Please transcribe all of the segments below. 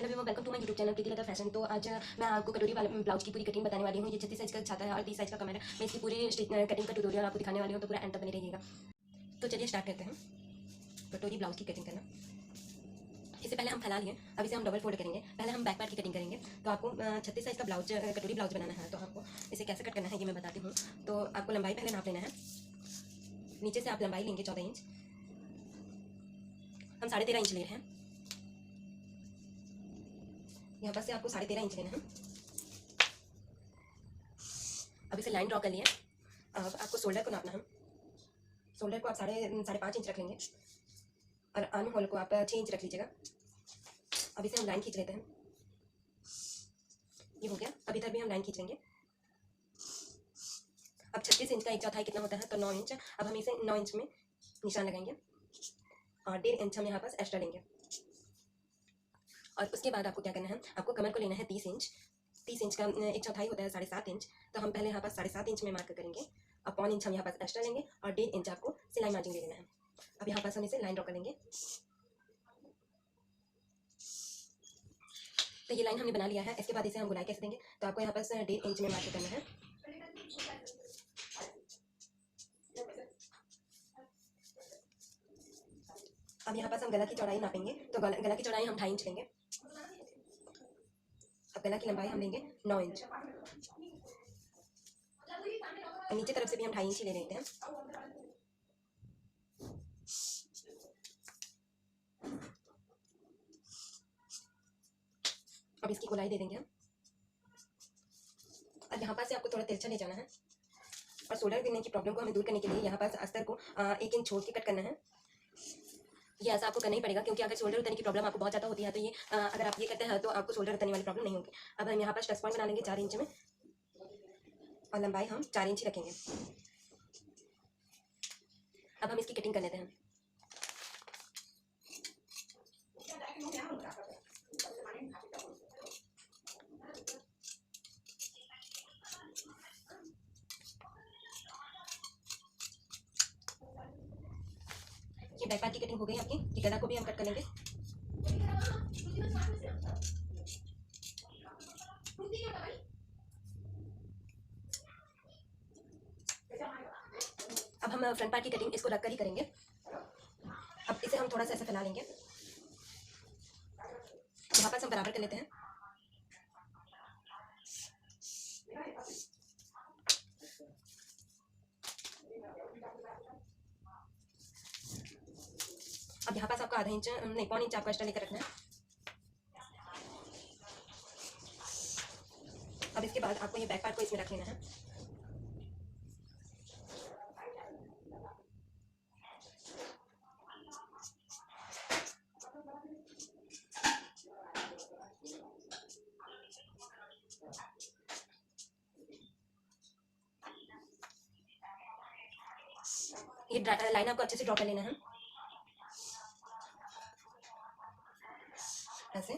Hello everyone, welcome to my YouTube channel Preeti Lata fashion. तो आज मैं आपको कटोरी वाले ब्लाउज की पूरी कटिंग बताने वाली हूँ। ये 36 साइज का छाता है और 30 साइज का कमर है। मैं इसकी पूरी कटिंग का ट्यूटोरियल आपको दिखाने वाली हूँ, तो पूरा एंड तक बने रहिएगा। तो चलिए स्टार्ट करते हैं कटोरी ब्लाउज की कटिंग करना। इससे पहले हम फैला लिए, अब इसे हम डबल फोल्ड करेंगे। पहले हम बैक पार्ट की कटिंग करेंगे। तो आपको 36 साइज का ब्लाउज कटोरी ब्लाउज बनाना है, तो आपको इसे कैसे कट करना है ये मैं बताती हूँ। तो आपको लंबाई पहले नाप लेना है। नीचे से आप लंबाई लेंगे 14 इंच, हम 13.5 इंच ले रहे हैं। यहाँ पर से आपको 13.5 इंच लेना है। अब इसे लाइन ड्रॉ कर लिए। अब आपको शोल्डर को नापना है। शोल्डर को आप 5.5 इंच रख लेंगे और आर्म होल को आप 6 इंच रख लीजिएगा। अब इसे हम लाइन खींच लेते हैं। ये हो गया। अब इधर भी हम लाइन खींच लेंगे। अब 36 इंच का 1/4 कितना होता है, तो 9 इंच। अब हम इसे 9 इंच में निशान लगाएंगे और 1.5 इंच हम यहाँ पास एक्स्ट्रा लेंगे। और उसके बाद आपको क्या करना है, आपको कमर को लेना है 30 इंच। 30 इंच का 1/4 होता है 7.5 इंच। तो हम पहले यहाँ पास 7.5 इंच में मार्क करेंगे। अब 1/4 इंच हम यहाँ पास एक्स्ट्रा लेंगे और 1.5 इंच आपको सिलाई मार्जिन ले लेना है। अब यहाँ पास हम इसे लाइन ड्रॉ करेंगे। तो ये लाइन हमने बना लिया है। इसके बाद इसे हम गुनाई कैसे देंगे, तो आपको यहाँ पास 1.5 इंच में मार्क करना है। अब यहाँ पास हम गला की चौड़ाई नापेंगे। तो गला की चौड़ाई हम 2.5 इंच लेंगे। अब गला की लंबाई हम लेंगे 9 इंच। नीचे तरफ से भी हम 2.5 इंच ही ले लेते हैं। अब इसकी गोलाई दे देंगे हम। अब यहाँ पास से आपको थोड़ा तिरछा ले जाना है और शोल्डर देने की प्रॉब्लम को हमें दूर करने के लिए यहाँ पास अस्तर को 1 इंच छोड़ के कट करना है। ये ऐसा आपको करना ही पड़ेगा, क्योंकि अगर शोल्डर उतरने की प्रॉब्लम आपको बहुत ज़्यादा होती है तो ये अगर आप ये करते हैं तो आपको शोल्डर उतरने वाली प्रॉब्लम नहीं होगी। अब हम यहाँ पास टच पॉइंट बना लेंगे 4 इंच में और लंबाई हम 4 इंच रखेंगे। अब हम इसकी कटिंग कर लेते हैं। ये बैक पार्ट की कटिंग हो गई आपकी। ये गला को भी हम कट कर लेंगे। अब हम फ्रंट पार्ट की कटिंग इसको रख कर ही करेंगे। अब इसे हम थोड़ा सा ऐसे फैला लेंगे। यहाँ पास हम बराबर कर लेते हैं। अब यहाँ पास आपको आधा इंच नहीं 1.5 इंच आपको एक्स्ट्रा लेकर रखना है। अब इसके बाद आपको ये बैक पार्ट को इसमें रख लेना है। ये लाइन आपको अच्छे से ड्रॉ कर लेना है ऐसे।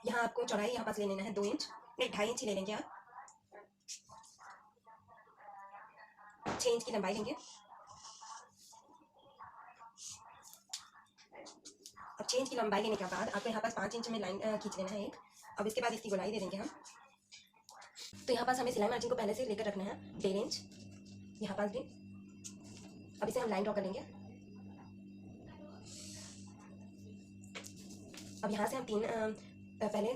यहाँ आपको चौड़ाई यहाँ पास ले लेना है 2 इंच, नहीं 2.5 इंच ही ले लेंगे आप। 6 इंच की लंबाई लेंगे। अब 6 इंच की लंबाई लेने के बाद आपको यहाँ पास 5 इंच में लाइन खींच लेना है एक। अब इसके बाद इसकी गोलाई दे देंगे हम। तो यहाँ पास हमें सिलाई मार्जिन को पहले से लेकर रखना है 1.5 इंच, यहाँ पास भी। अब इसे हम लाइन ड्रॉ कर लेंगे। अब यहाँ से हम पहले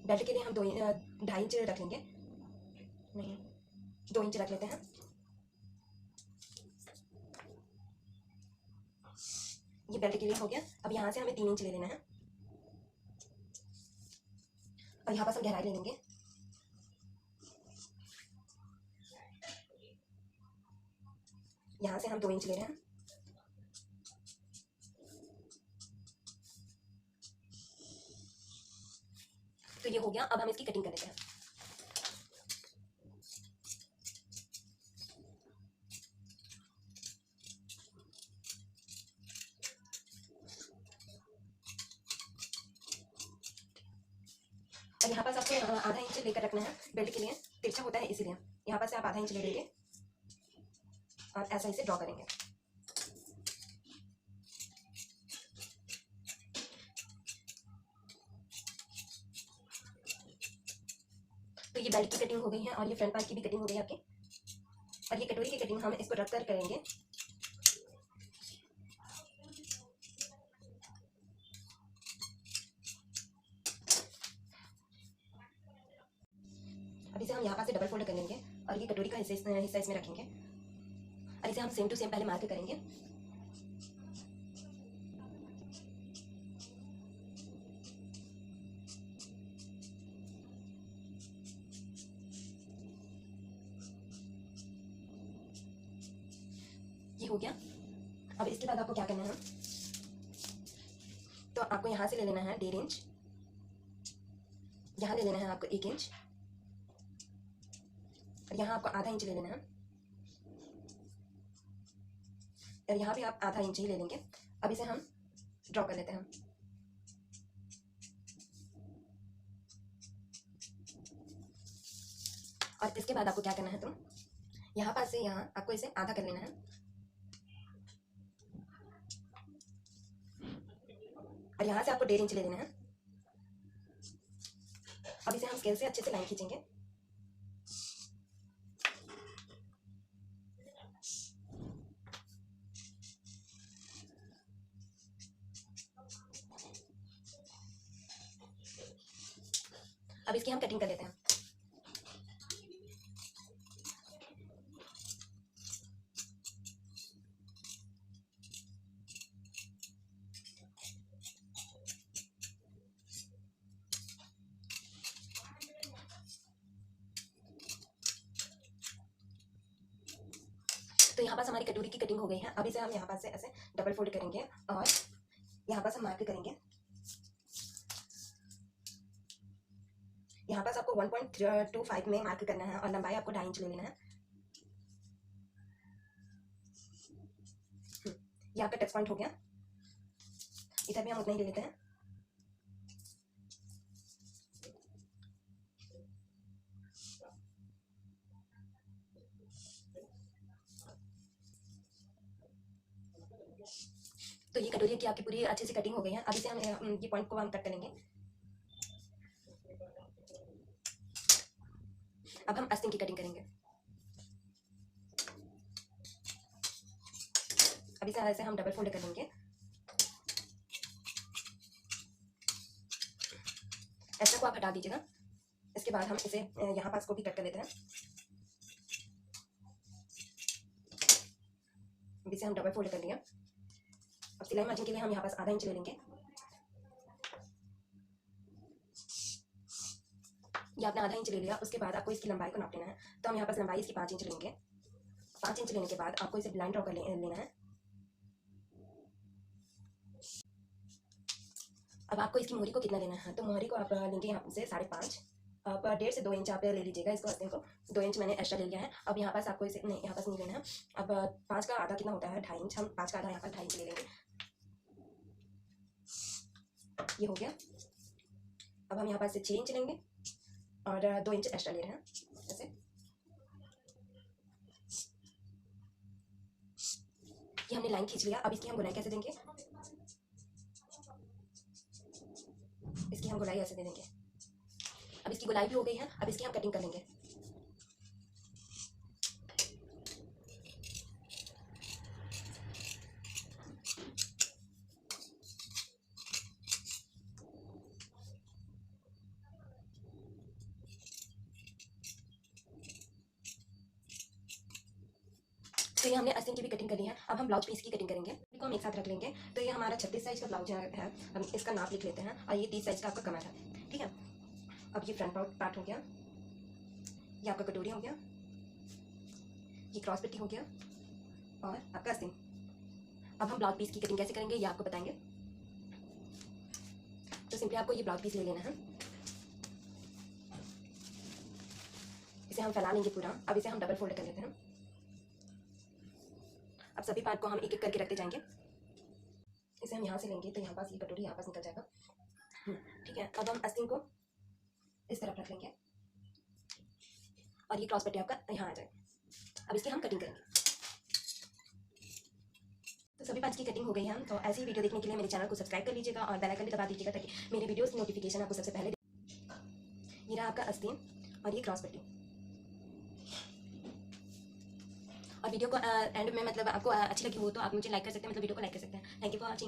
बेल्ट के लिए हम 2.5 इंच रख लेंगे, नहीं 2 इंच रख लेते हैं। ये बेल्ट के लिए हो गया। अब यहाँ से हमें 3 इंच ले लेना है और यहाँ पास हम गहराई ले लेंगे। यहाँ से हम 2 इंच ले रहे हैं। तो ये हो गया। अब हम इसकी कटिंग कर लेते हैं। और यहाँ पास आपको आधा इंच लेकर रखना है। बेल्ट के लिए तिरछा होता है इसीलिए यहाँ पास से आप आधा इंच ले लेंगे और ऐसा इसे ड्रॉ करेंगे। ये बेल्ट की कटिंग हो गई है और ये फ्रंट पार्ट की भी कटिंग हो गई है आपकी। और ये कटोरी की कटिंग हम इसको रख कर करेंगे। अब इसे हम यहाँ पास से डबल फोल्ड कर लेंगे और ये कटोरी का हिस्सा इसमें रखेंगे और इसे हम सेम टू सेम पहले मार्क करेंगे। ये हो गया। अब इसके बाद आपको क्या करना है, तो आपको यहाँ से ले लेना है 1.5 इंच, यहाँ ले लेना है आपको 1 इंच और यहाँ आपको आधा इंच ले लेना है और यहाँ भी आप आधा इंच ही ले लेंगे। अब इसे हम ड्रॉ कर लेते हैं। और इसके बाद आपको क्या करना है, तो यहाँ पास से यहाँ आपको इसे आधा कर लेना है और यहाँ से आपको 1.5 इंच ले लेना है। अब इसे हम स्केल से अच्छे से लाइन खींचेंगे। अब इसकी हम कटिंग कर लेते हैं। तो यहाँ पास हमारी कटोरी की कटिंग हो गई है। अब इसे हम यहाँ पास से ऐसे डबल फोल्ड करेंगे और यहाँ पास हम मार्क करेंगे। यहाँ पास आपको 1.25 में मार्क करना है और लंबाई आपको 2.5 इंच ले लेना है। ये आपका टच पॉइंट हो गया। इधर भी हम उतना ही ले लेते हैं। तो ये कटोरी की आपकी पूरी अच्छे से कटिंग हो गई है। अब इसे हम ये पॉइंट को हम कट करेंगे। अब हम आस्तीन की कटिंग करेंगे। अब इसे ऐसे हम डबल फोल्ड कर लेंगे। ऐसा को आप हटा दीजिएगा। इसके बाद हम इसे यहाँ पास को भी कट कर लेते हैं। अब इसे हम डबल फोल्ड कर लिया। अब सिलाई मार्जिन के लिए हम यहाँ पास आधा इंच ले लेंगे। ये आपने आधा इंच ले लिया। उसके बाद आपको इसकी लंबाई को नाप लेना है। तो हम यहाँ पास लंबाई इसकी 5 इंच लेंगे। 5 इंच लेने के बाद आपको इसे लाइन ड्रॉ कर लेना है। अब आपको इसकी मोहरी को कितना लेना है, तो मोहरी को आप लेंगे यहाँ से 5.5। आप 1.5 से 2 इंच आप ले लीजिएगा इसको, आस्तीन को 2 इंच मैंने एक्स्ट्रा ले लिया है। अब यहाँ पास आपको इसे नहीं, यहाँ पास नहीं लेना है। अब 5 का आधा कितना होता है, 2.5 इंच। हम 5 का आधा यहाँ पर 2.5 इंच ले लेंगे। ये हो गया। अब हम यहाँ पास से 6 इंच लेंगे और 2 इंच एक्स्ट्रा ले रहे हैं ऐसे। ये हमने लाइन खींच लिया। अब इसकी हम गुनाई कैसे देंगे, इसकी हम गुलाई ऐसे दे देंगे। अब इसकी गुलाई भी हो गई है। अब इसकी हम कटिंग कर लेंगे। तो ये हमने आस्तीन की भी कटिंग कर ली है। अब हम ब्लाउज पीस की कटिंग करेंगे। इसको हम एक साथ रख लेंगे। तो ये हमारा 36 साइज का ब्लाउज है। हम इसका नाप लिख लेते हैं और ये 30 साइज का आपका कमर है, ठीक है। अब ये फ्रंट पार्ट हो गया, ये आपका कटोरी हो गया, ये क्रॉस पट्टी हो गया और आपका आस्तीन। अब हम ब्लाउज पीस की कटिंग कैसे करेंगे ये आपको बताएंगे। तो सिंपली आपको ये ब्लाउज पीस ले लेना है। इसे हम फैला लेंगे पूरा। अब इसे हम डबल फोल्ड कर लेते हैं। अब सभी पार्ट को हम एक एक करके रखते जाएंगे। इसे हम यहाँ से लेंगे तो यहाँ पास ये कटोरी यहाँ पास निकल जाएगा, ठीक है। अब हम आस्तीन को इस तरफ रख लेंगे और ये क्रॉस पट्टी आपका यहाँ आ जाएगा। अब इसकी हम कटिंग करेंगे। तो सभी पार्ट्स की कटिंग हो गई है। तो ऐसी ही वीडियो देखने के लिए मेरे चैनल को सब्सक्राइब कर लीजिएगा और बेल आइकन भी दबा दीजिएगा ताकि मेरे वीडियोस की नोटिफिकेशन आपको सबसे पहले। ये रहा आपका आस्तीन और ये क्रॉस पट्टी। और वीडियो को एंड में मतलब आपको अच्छी लगी हो तो आप मुझे लाइक कर सकते हैं, मतलब वीडियो को लाइक कर सकते हैं। Thank you for watching.